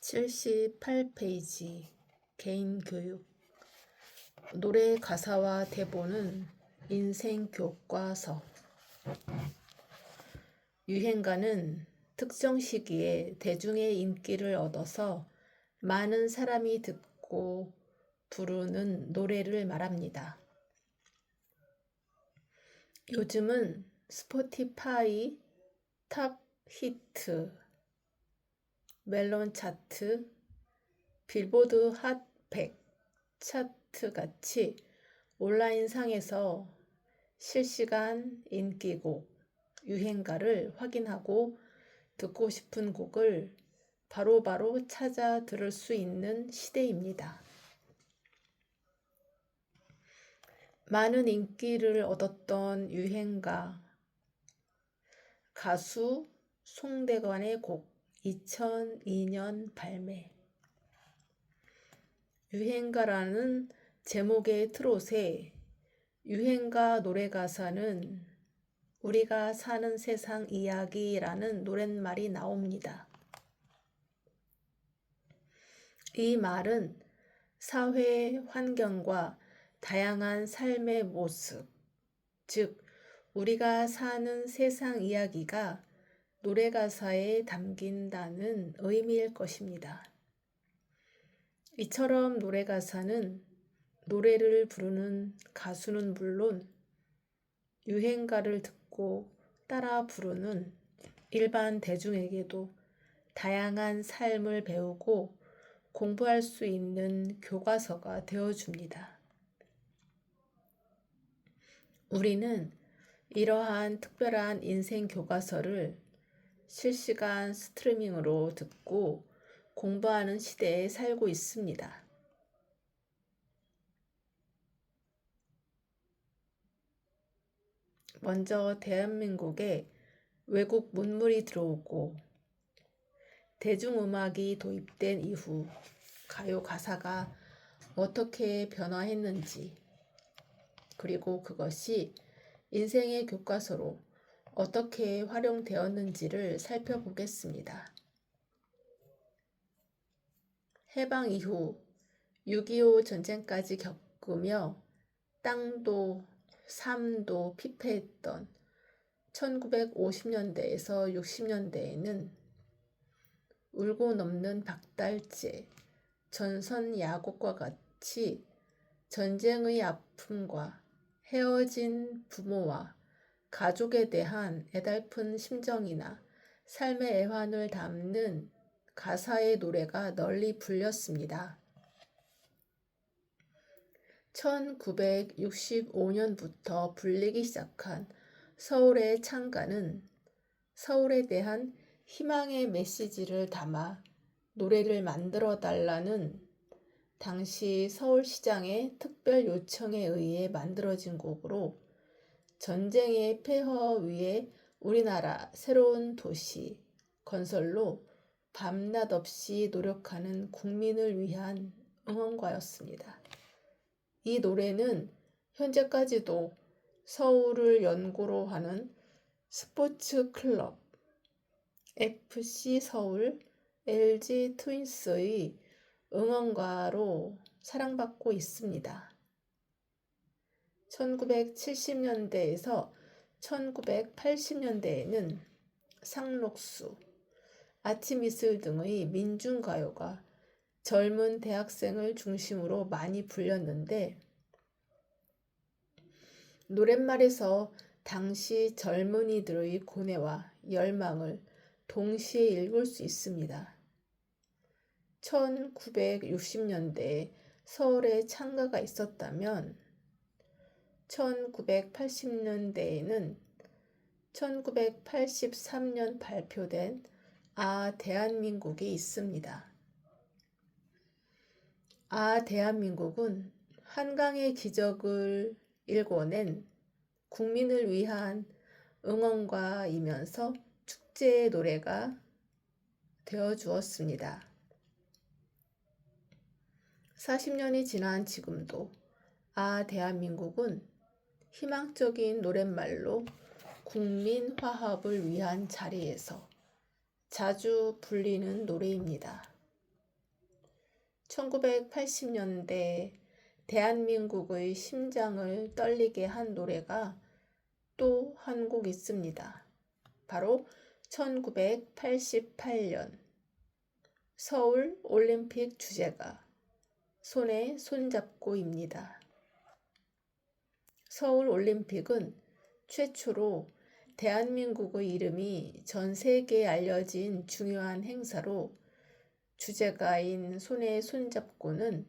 78페이지 개인교육. 노래 가사와 대본은 인생교과서. 유행가는 특정 시기에 대중의 인기를 얻어서 많은 사람이 듣고 부르는 노래를 말합니다. 요즘은 스포티파이 탑 히트, 멜론 차트, 빌보드 핫 100 차트 같이 온라인상에서 실시간 인기곡, 유행가를 확인하고 듣고 싶은 곡을 바로바로 찾아 들을 수 있는 시대입니다. 많은 인기를 얻었던 유행가, 가수 송대관의 곡, 2002년 발매. 유행가라는 제목의 트롯에 유행가 노래 가사는 우리가 사는 세상 이야기라는 노랫말이 나옵니다. 이 말은 사회 환경과 다양한 삶의 모습, 즉 우리가 사는 세상 이야기가 노래 가사에 담긴다는 의미일 것입니다. 이처럼 노래 가사는 노래를 부르는 가수는 물론 유행가를 듣고 따라 부르는 일반 대중에게도 다양한 삶을 배우고 공부할 수 있는 교과서가 되어줍니다. 우리는 이러한 특별한 인생 교과서를 실시간 스트리밍으로 듣고 공부하는 시대에 살고 있습니다. 먼저 대한민국에 외국 문물이 들어오고 대중음악이 도입된 이후 가요 가사가 어떻게 변화했는지, 그리고 그것이 인생의 교과서로 어떻게 활용되었는지를 살펴보겠습니다. 해방 이후 6.25 전쟁까지 겪으며 땅도 삶도 피폐했던 1950년대에서 60년대에는 울고 넘는 박달재, 전선야곡과 같이 전쟁의 아픔과 헤어진 부모와 가족에 대한 애달픈 심정이나 삶의 애환을 담는 가사의 노래가 널리 불렸습니다. 1965년부터 불리기 시작한 서울의 창가는 서울에 대한 희망의 메시지를 담아 노래를 만들어 달라는 당시 서울시장의 특별 요청에 의해 만들어진 곡으로 전쟁의 폐허 위에 우리나라 새로운 도시 건설로 밤낮 없이 노력하는 국민을 위한 응원가였습니다. 이 노래는 현재까지도 서울을 연고로 하는 스포츠 클럽 FC 서울, LG 트윈스의 응원가로 사랑받고 있습니다. 1970년대에서 1980년대에는 상록수, 아침 이슬 등의 민중가요가 젊은 대학생을 중심으로 많이 불렸는데 노랫말에서 당시 젊은이들의 고뇌와 열망을 동시에 읽을 수 있습니다. 1960년대에 서울에 창가가 있었다면 1980년대에는 1983년 발표된 대한민국이 있습니다. 대한민국은 한강의 기적을 일궈낸 국민을 위한 응원가이면서 축제의 노래가 되어주었습니다. 40년이 지난 지금도 대한민국은 희망적인 노랫말로 국민 화합을 위한 자리에서 자주 불리는 노래입니다. 1980년대 대한민국의 심장을 떨리게 한 노래가 또 한 곡 있습니다. 바로 1988년 서울 올림픽 주제가 손에 손잡고입니다. 서울 올림픽은 최초로 대한민국의 이름이 전 세계에 알려진 중요한 행사로 주제가인 손에 손잡고는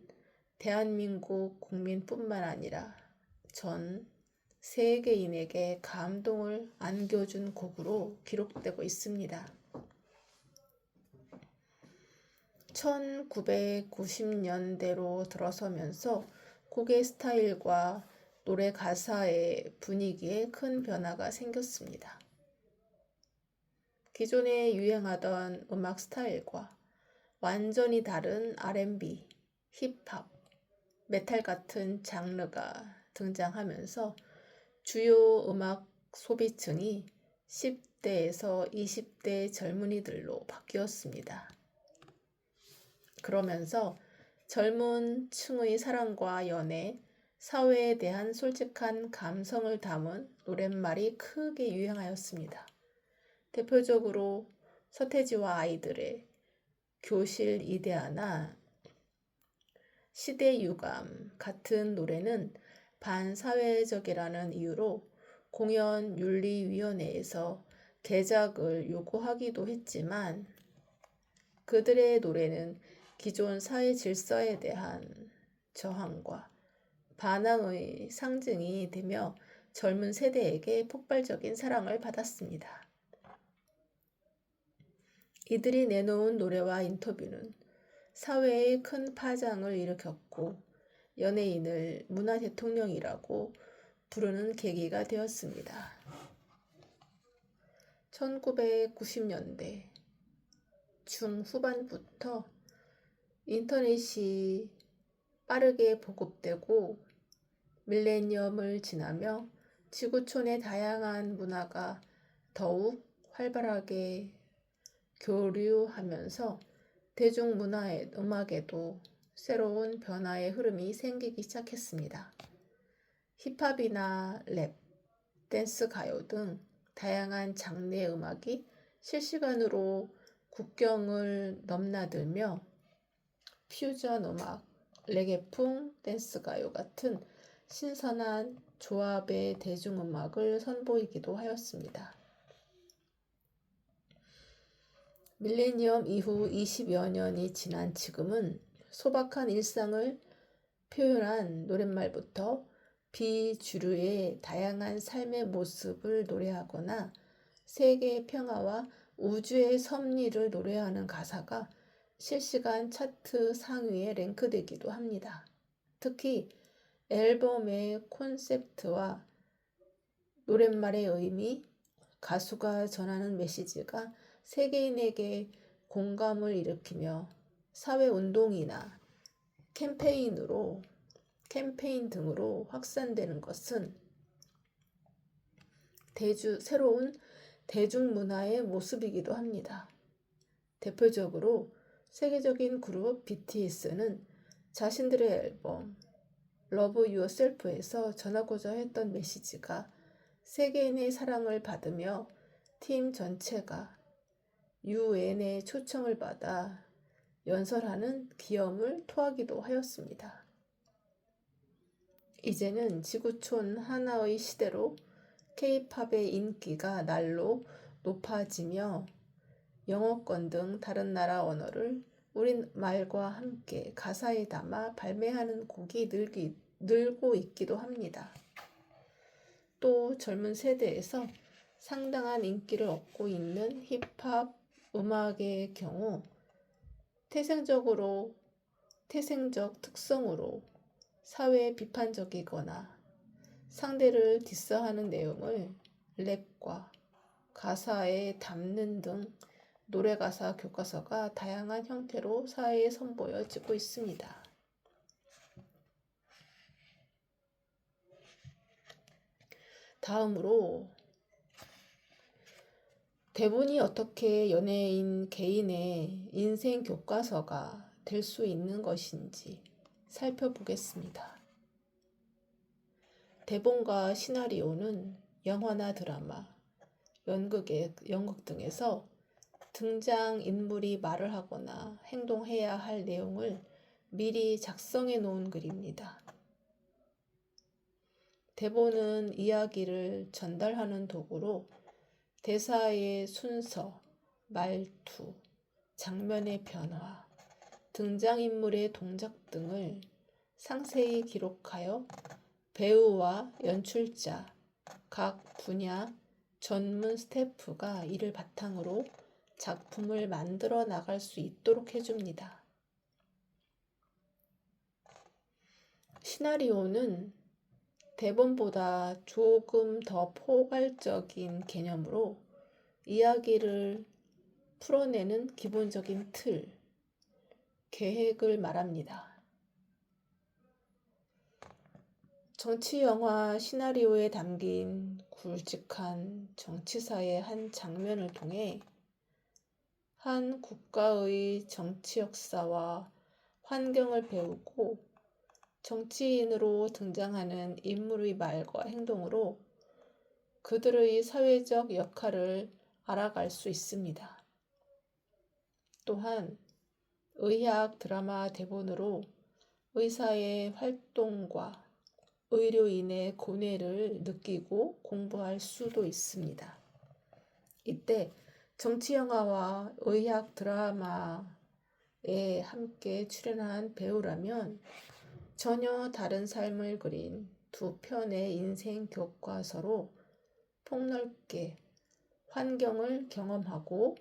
대한민국 국민뿐만 아니라 전 세계인에게 감동을 안겨준 곡으로 기록되고 있습니다. 1990년대로 들어서면서 곡의 스타일과 노래 가사의 분위기에 큰 변화가 생겼습니다. 기존에 유행하던 음악 스타일과 완전히 다른 R&B, 힙합, 메탈 같은 장르가 등장하면서 주요 음악 소비층이 10대에서 20대 젊은이들로 바뀌었습니다. 그러면서 젊은 층의 사랑과 연애, 사회에 대한 솔직한 감성을 담은 노랫말이 크게 유행하였습니다. 대표적으로 서태지와 아이들의 교실 이데아나 시대 유감 같은 노래는 반사회적이라는 이유로 공연윤리위원회에서 개작을 요구하기도 했지만 그들의 노래는 기존 사회 질서에 대한 저항과 반항의 상징이 되며 젊은 세대에게 폭발적인 사랑을 받았습니다. 이들이 내놓은 노래와 인터뷰는 사회에 큰 파장을 일으켰고 연예인을 문화 대통령이라고 부르는 계기가 되었습니다. 1990년대 중후반부터 인터넷이 빠르게 보급되고 밀레니엄을 지나며 지구촌의 다양한 문화가 더욱 활발하게 교류하면서 대중문화의 음악에도 새로운 변화의 흐름이 생기기 시작했습니다. 힙합이나 랩, 댄스 가요 등 다양한 장르의 음악이 실시간으로 국경을 넘나들며 퓨전 음악, 레게풍, 댄스 가요 같은 신선한 조합의 대중음악을 선보이기도 하였습니다. 밀레니엄 이후 20여 년이 지난 지금은 소박한 일상을 표현한 노랫말부터 비주류의 다양한 삶의 모습을 노래하거나 세계의 평화와 우주의 섭리를 노래하는 가사가 실시간 차트 상위에 랭크되기도 합니다. 특히 앨범의 콘셉트와 노랫말의 의미, 가수가 전하는 메시지가 세계인에게 공감을 일으키며 사회운동이나 캠페인 등으로 확산되는 것은 새로운 대중문화의 모습이기도 합니다. 대표적으로 세계적인 그룹 BTS는 자신들의 앨범 Love Yourself에서 전하고자 했던 메시지가 세계인의 사랑을 받으며 팀 전체가 UN의 초청을 받아 연설하는 기염을 토하기도 하였습니다. 이제는 지구촌 하나의 시대로 K-팝의 인기가 날로 높아지며 영어권 등 다른 나라 언어를 우리말과 함께 가사에 담아 발매하는 곡이 늘고 있기도 합니다. 또 젊은 세대에서 상당한 인기를 얻고 있는 힙합 음악의 경우 태생적 특성으로 사회 비판적이거나 상대를 디스하는 내용을 랩과 가사에 담는 등 노래가사 교과서가 다양한 형태로 사회에 선보여지고 있습니다. 다음으로 대본이 어떻게 연예인 개인의 인생 교과서가 될 수 있는 것인지 살펴보겠습니다. 대본과 시나리오는 영화나 드라마, 연극 등에서 등장인물이 말을 하거나 행동해야 할 내용을 미리 작성해 놓은 글입니다. 대본은 이야기를 전달하는 도구로 대사의 순서, 말투, 장면의 변화, 등장인물의 동작 등을 상세히 기록하여 배우와 연출자, 각 분야 전문 스태프가 이를 바탕으로 작품을 만들어 나갈 수 있도록 해줍니다. 시나리오는 대본보다 조금 더 포괄적인 개념으로 이야기를 풀어내는 기본적인 틀, 계획을 말합니다. 정치 영화 시나리오에 담긴 굵직한 정치사의 한 장면을 통해 한 국가의 정치 역사와 환경을 배우고 정치인으로 등장하는 인물의 말과 행동으로 그들의 사회적 역할을 알아갈 수 있습니다. 또한 의학 드라마 대본으로 의사의 활동과 의료인의 고뇌를 느끼고 공부할 수도 있습니다. 이때 정치 영화와 의학 드라마에 함께 출연한 배우라면 전혀 다른 삶을 그린 두 편의 인생 교과서로 폭넓게 환경을 경험하고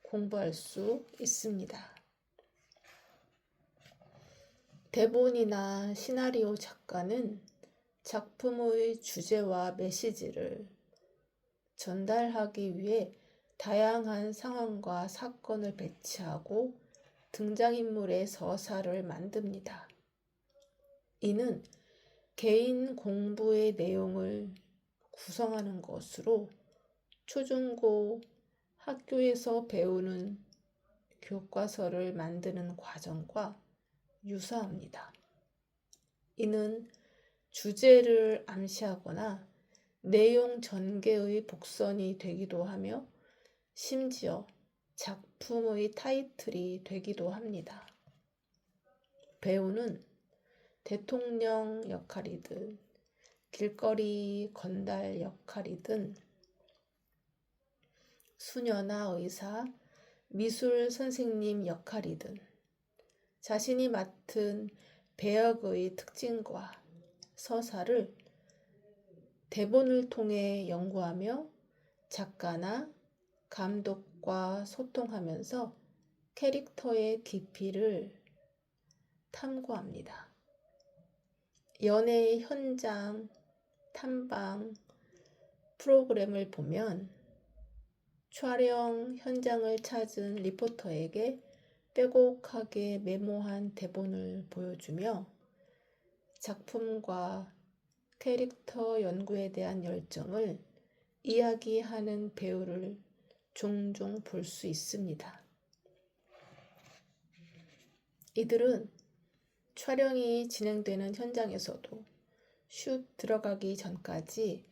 공부할 수 있습니다. 대본이나 시나리오 작가는 작품의 주제와 메시지를 전달하기 위해 다양한 상황과 사건을 배치하고 등장인물의 서사를 만듭니다. 이는 개인 공부의 내용을 구성하는 것으로 초중고 학교에서 배우는 교과서를 만드는 과정과 유사합니다. 이는 주제를 암시하거나 내용 전개의 복선이 되기도 하며 심지어 작품의 타이틀이 되기도 합니다. 배우는 대통령 역할이든 길거리 건달 역할이든 수녀나 의사, 미술 선생님 역할이든 자신이 맡은 배역의 특징과 서사를 대본을 통해 연구하며 작가나 감독과 소통하면서 캐릭터의 깊이를 탐구합니다. 연애 현장 탐방 프로그램을 보면 촬영 현장을 찾은 리포터에게 빼곡하게 메모한 대본을 보여주며 작품과 캐릭터 연구에 대한 열정을 이야기하는 배우를 종종 볼 수 있습니다. 이들은 촬영이 진행되는 현장에서도 슛 들어가기 전까지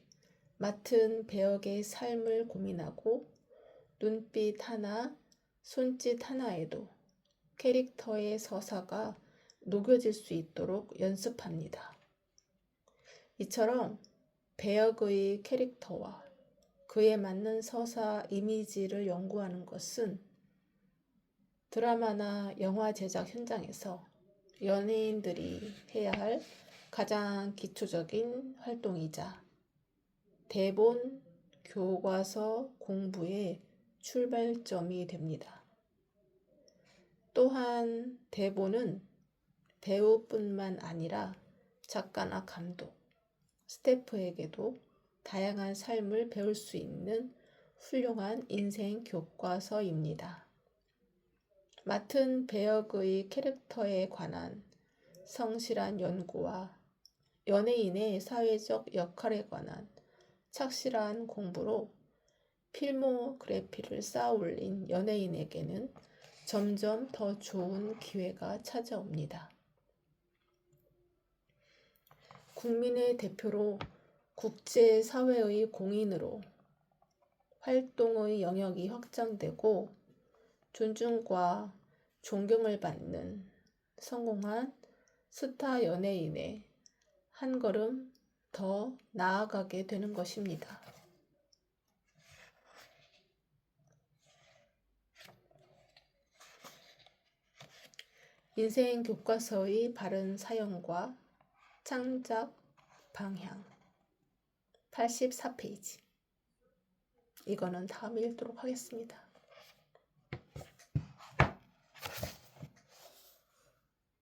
맡은 배역의 삶을 고민하고 눈빛 하나, 손짓 하나에도 캐릭터의 서사가 녹여질 수 있도록 연습합니다. 이처럼 배역의 캐릭터와 그에 맞는 서사 이미지를 연구하는 것은 드라마나 영화 제작 현장에서 연예인들이 해야 할 가장 기초적인 활동이자 대본, 교과서 공부의 출발점이 됩니다. 또한 대본은 배우뿐만 아니라 작가나 감독, 스태프에게도 다양한 삶을 배울 수 있는 훌륭한 인생 교과서입니다. 맡은 배역의 캐릭터에 관한 성실한 연구와 연예인의 사회적 역할에 관한 착실한 공부로 필모그래피를 쌓아 올린 연예인에게는 점점 더 좋은 기회가 찾아옵니다. 국민의 대표로 국제사회의 공인으로 활동의 영역이 확장되고 존중과 존경을 받는 성공한 스타 연예인에 한 걸음 더 나아가게 되는 것입니다. 인생 교과서의 바른 사용과 창작 방향 84페이지. 이거는 다음에 읽도록 하겠습니다.